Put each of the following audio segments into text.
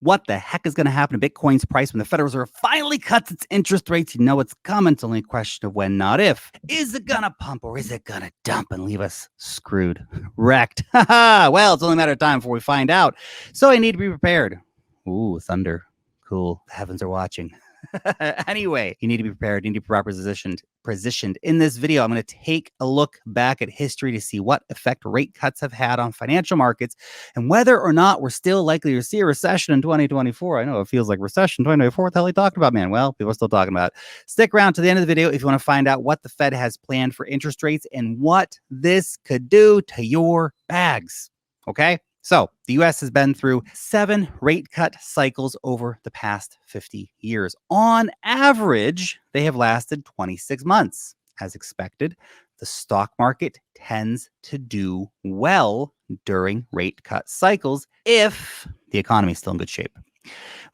what the heck is going to happen to Bitcoin's price when the Federal Reserve finally cuts its interest rates. You know it's coming. It's only a question of when, not if. Is it going to pump or is it going to dump and leave us screwed, wrecked? Well, it's only a matter of time before we find out. So I need to be prepared. Ooh, thunder. Cool. The heavens are watching. Anyway, you need to be prepared. You need to be properly positioned. In this video, I'm going to take a look back at history to see what effect rate cuts have had on financial markets and whether or not we're still likely to see a recession in 2024. I know it feels like recession 2024. What the hell are you talking about, man? Well, people are still talking about it. Stick around to the end of the video if you want to find out what the Fed has planned for interest rates and what this could do to your bags. Okay? So the U.S. has been through 7 rate cut cycles over the past 50 years. On average, they have lasted 26 months. As expected, the stock market tends to do well during rate cut cycles if the economy is still in good shape.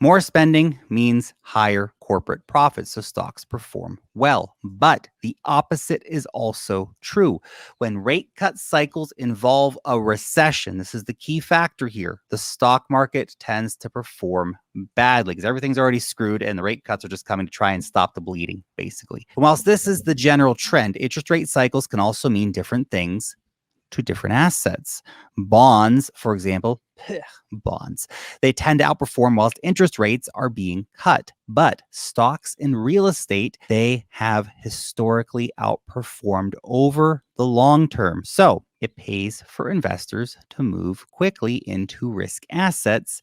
More spending means higher corporate profits, so stocks perform well. But the opposite is also true. When rate cut cycles involve a recession, this is the key factor here, the stock market tends to perform badly because everything's already screwed and the rate cuts are just coming to try and stop the bleeding, basically. Whilst this is the general trend, interest rate cycles can also mean different things to different assets. Bonds, for example, bonds, they tend to outperform whilst interest rates are being cut. But stocks and real estate, they have historically outperformed over the long term. So it pays for investors to move quickly into risk assets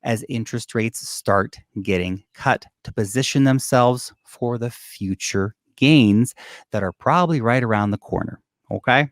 as interest rates start getting cut to position themselves for the future gains that are probably right around the corner. Okay?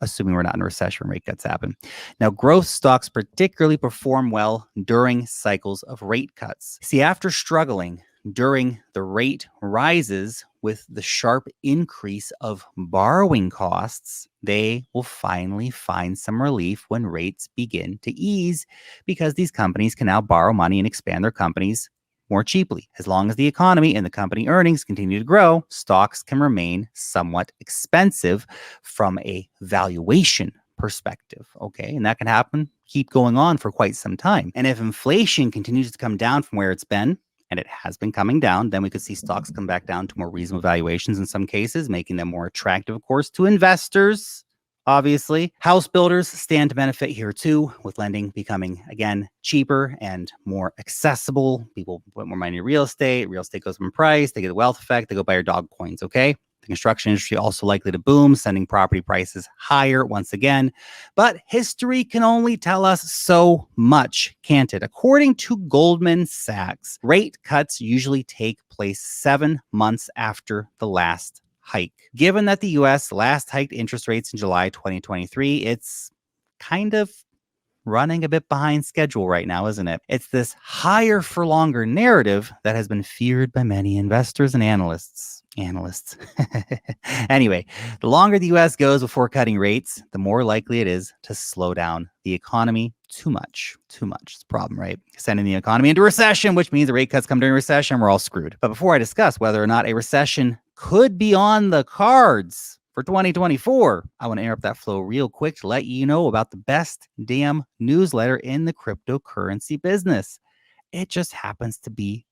Assuming we're not in a recession, rate cuts happen. Now, growth stocks particularly perform well during cycles of rate cuts. See, after struggling during the rate rises with the sharp increase of borrowing costs, they will finally find some relief when rates begin to ease because these companies can now borrow money and expand their companies more cheaply. As long as the economy and the company earnings continue to grow, stocks can remain somewhat expensive from a valuation perspective. Okay. And that can happen, keep going on for quite some time. And if inflation continues to come down from where it's been, and it has been coming down, then we could see stocks come back down to more reasonable valuations in some cases, making them more attractive, of course, to investors. Obviously, house builders stand to benefit here too, with lending becoming, again, cheaper and more accessible. People put more money in real estate goes up in price, they get the wealth effect, they go buy your dog coins, okay? The construction industry also likely to boom, sending property prices higher once again. But history can only tell us so much, can't it? According to Goldman Sachs, rate cuts usually take place 7 months after the last hike. Given that the U.S. last hiked interest rates in July 2023, it's kind of running a bit behind schedule right now, isn't it? It's this higher for longer narrative that has been feared by many investors and analysts. Anyway, the longer the U.S. goes before cutting rates, the more likely it is to slow down the economy too much. It's a problem, right? Sending the economy into recession, which means the rate cuts come during recession, we're all screwed. But before I discuss whether or not a recession could be on the cards for 2024, I want to interrupt that flow real quick to let you know about the best damn newsletter in the cryptocurrency business. It just happens to be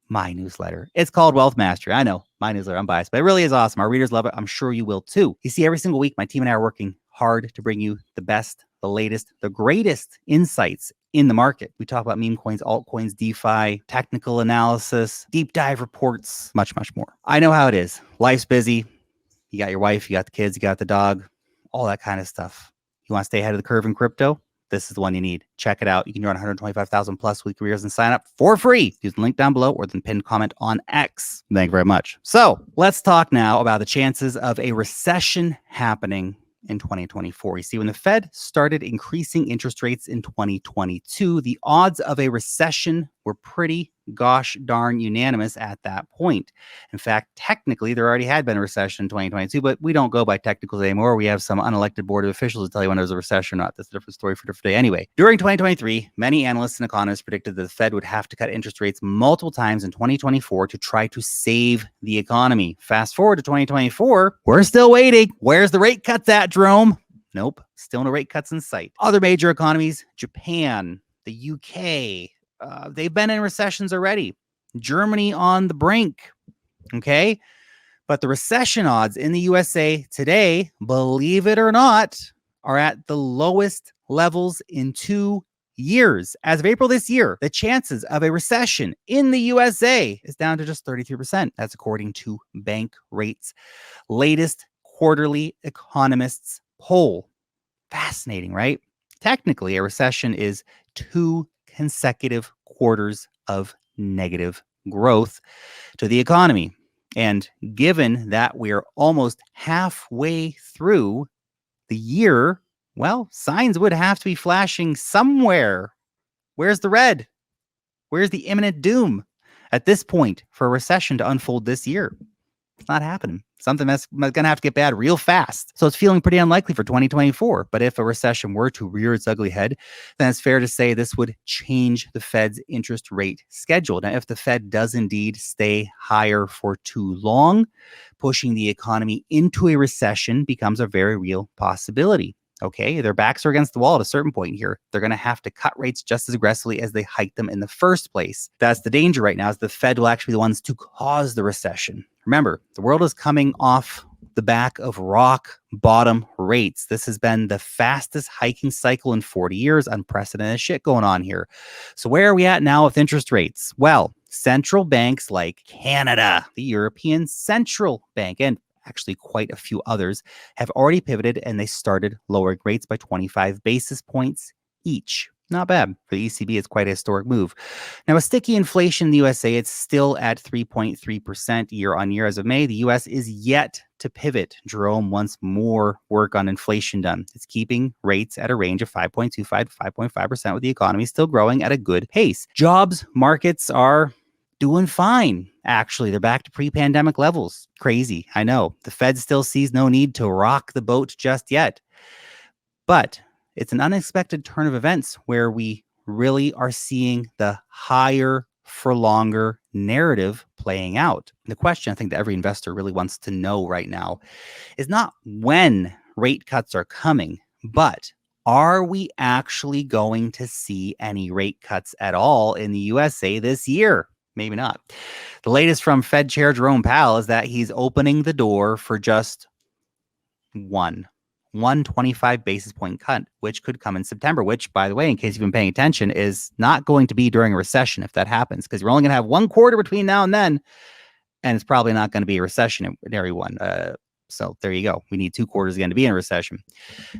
my newsletter. It's called Wealth Mastery. I know, my newsletter, I'm biased, but it really is awesome. Our readers love it. I'm sure you will too. You see, every single week, my team and I are working hard to bring you the best, the latest, the greatest insights in the market. We talk about meme coins, altcoins, DeFi, technical analysis, deep dive reports, much, much more. I know how it is. Life's busy. You got your wife, you got the kids, you got the dog, all that kind of stuff. You want to stay ahead of the curve in crypto? This is the one you need. Check it out. You can earn 125,000 plus weekly careers and sign up for free. Use the link down below or the pinned comment on X. Thank you very much. So let's talk now about the chances of a recession happening in 2024. You see, when the Fed started increasing interest rates in 2022, the odds of a recession were pretty gosh darn unanimous at that point. In fact, technically, there already had been a recession in 2022, but we don't go by technicals anymore. We have some unelected board of officials to tell you when there's a recession or not. That's a different story for a different day. Anyway, during 2023, many analysts and economists predicted that the Fed would have to cut interest rates multiple times in 2024 to try to save the economy. Fast forward to 2024, we're still waiting. Where's the rate cuts at, Jerome? Nope, still no rate cuts in sight. Other major economies, Japan, the UK, They've been in recessions already. Germany on the brink. Okay. But the recession odds in the USA today, believe it or not, are at the lowest levels in 2 years. As of April this year, the chances of a recession in the USA is down to just 33%. That's according to Bankrate's latest quarterly economists poll. Fascinating, right? Technically, a recession is 2 consecutive quarters of negative growth to the economy. And given that we're almost halfway through the year, well, signs would have to be flashing somewhere. Where's the red? Where's the imminent doom at this point for a recession to unfold this year? It's not happening. Something that's going to have to get bad real fast. So it's feeling pretty unlikely for 2024. But if a recession were to rear its ugly head, then it's fair to say this would change the Fed's interest rate schedule. Now, if the Fed does indeed stay higher for too long, pushing the economy into a recession becomes a very real possibility. Okay, their backs are against the wall at a certain point here. They're going to have to cut rates just as aggressively as they hiked them in the first place. That's the danger right now, is the Fed will actually be the ones to cause the recession. Remember, the world is coming off the back of rock bottom rates. This has been the fastest hiking cycle in 40 years. Unprecedented shit going on here. So where are we at now with interest rates? Well, central banks like Canada, the European Central Bank, and actually quite a few others have already pivoted, and they started lowering rates by 25 basis points each. Not bad. For the ECB, it's quite a historic move. Now, with sticky inflation in the USA, it's still at 3.3% year on year as of May. The US is yet to pivot. Jerome wants more work on inflation done. It's keeping rates at a range of 5.25 to 5.5%, with the economy still growing at a good pace. Jobs markets are doing fine. Actually, they're back to pre-pandemic levels. Crazy, I know. The Fed still sees no need to rock the boat just yet. But it's an unexpected turn of events where we really are seeing the higher for longer narrative playing out. The question I think that every investor really wants to know right now is not when rate cuts are coming, but are we actually going to see any rate cuts at all in the USA this year? Maybe not. The latest from Fed Chair Jerome Powell is that he's opening the door for just one 25 basis point cut, which could come in September, which, by the way, in case you've been paying attention, is not going to be during a recession if that happens, because you're only going to have one quarter between now and then, and it's probably not going to be a recessionary one. So there you go. We need 2 quarters again to be in a recession.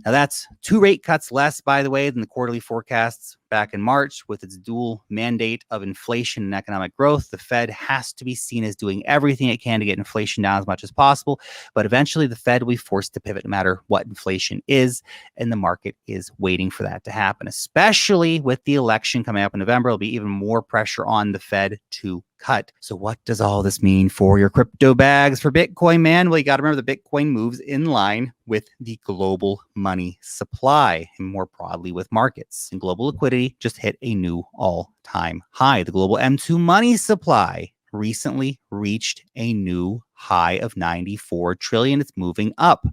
Now, that's 2 rate cuts less, by the way, than the quarterly forecasts back in March. With its dual mandate of inflation and economic growth, the Fed has to be seen as doing everything it can to get inflation down as much as possible. But eventually, the Fed will be forced to pivot no matter what inflation is. And the market is waiting for that to happen, especially with the election coming up in November. There'll be even more pressure on the Fed to cut. So what does all this mean for your crypto bags for Bitcoin, man? Well, you got to remember the Bitcoin moves in line with the global money supply, and more broadly with markets. And global liquidity just hit a new all-time high. The global M2 money supply recently reached a new high of 94 trillion. It's moving up.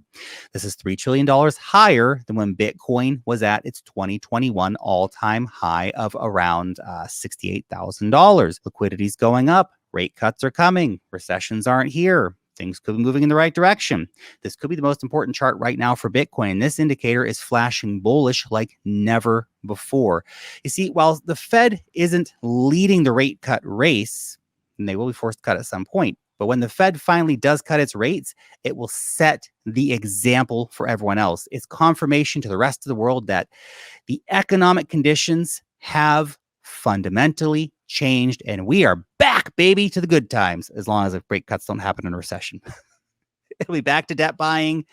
This is $3 trillion higher than when Bitcoin was at its 2021 all-time high of around $68,000. Liquidity's going up. Rate cuts are coming. Recessions aren't here. Things could be moving in the right direction. This could be the most important chart right now for Bitcoin. This indicator is flashing bullish like never before. You see, while the Fed isn't leading the rate cut race, and they will be forced to cut at some point, but when the Fed finally does cut its rates, it will set the example for everyone else. It's confirmation to the rest of the world that the economic conditions have fundamentally changed, and we are back, baby, to the good times, as long as the rate cuts don't happen in a recession. It'll be back to debt buying,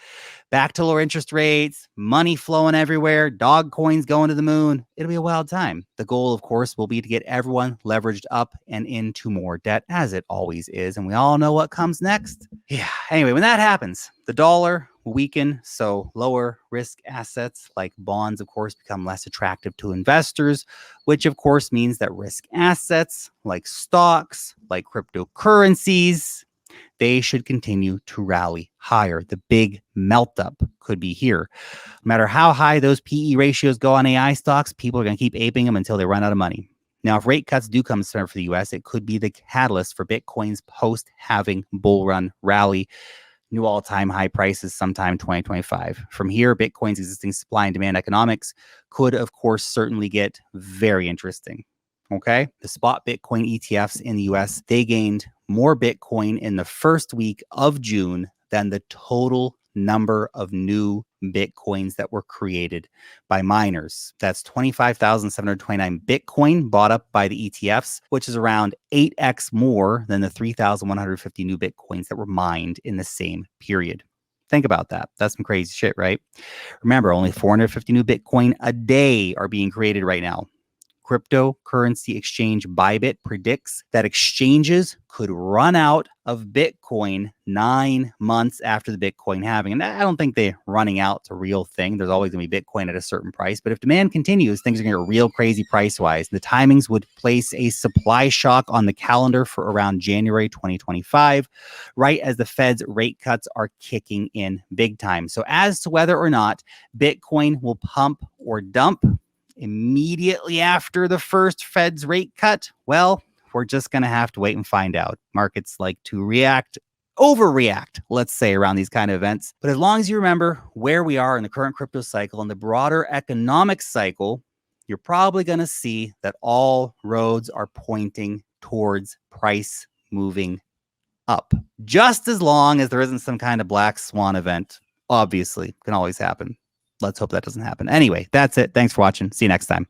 back to lower interest rates, money flowing everywhere, dog coins going to the moon. It'll be a wild time. The goal, of course, will be to get everyone leveraged up and into more debt, as it always is. And we all know what comes next. Yeah. Anyway, when that happens, the dollar will weaken. So lower risk assets like bonds, of course, become less attractive to investors, which, of course, means that risk assets like stocks, like cryptocurrencies, they should continue to rally higher. The big melt up could be here. No matter how high those PE ratios go on AI stocks, people are going to keep aping them until they run out of money. Now, if rate cuts do come for the US, it could be the catalyst for Bitcoin's post-halving bull run rally, new all-time high prices sometime 2025. From here, Bitcoin's existing supply and demand economics could, of course, certainly get very interesting. Okay, the spot Bitcoin ETFs in the US, they gained more Bitcoin in the first week of June than the total number of new Bitcoins that were created by miners. That's 25,729 Bitcoin bought up by the ETFs, which is around 8x more than the 3,150 new Bitcoins that were mined in the same period. Think about that. That's some crazy shit, right? Remember, only 450 new Bitcoin a day are being created right now. Cryptocurrency exchange Bybit predicts that exchanges could run out of Bitcoin 9 months after the Bitcoin halving. And I don't think they're running out is a real thing. There's always going to be Bitcoin at a certain price. But if demand continues, things are going to get real crazy price-wise. The timings would place a supply shock on the calendar for around January 2025, right as the Fed's rate cuts are kicking in big time. So as to whether or not Bitcoin will pump or dump immediately after the first Fed's rate cut, well, we're just going to have to wait and find out. Markets like to overreact, let's say, around these kind of events. But as long as you remember where we are in the current crypto cycle and the broader economic cycle, you're probably going to see that all roads are pointing towards price moving up. Just as long as there isn't some kind of black swan event, obviously, can always happen. Let's hope that doesn't happen. Anyway, that's it. Thanks for watching. See you next time.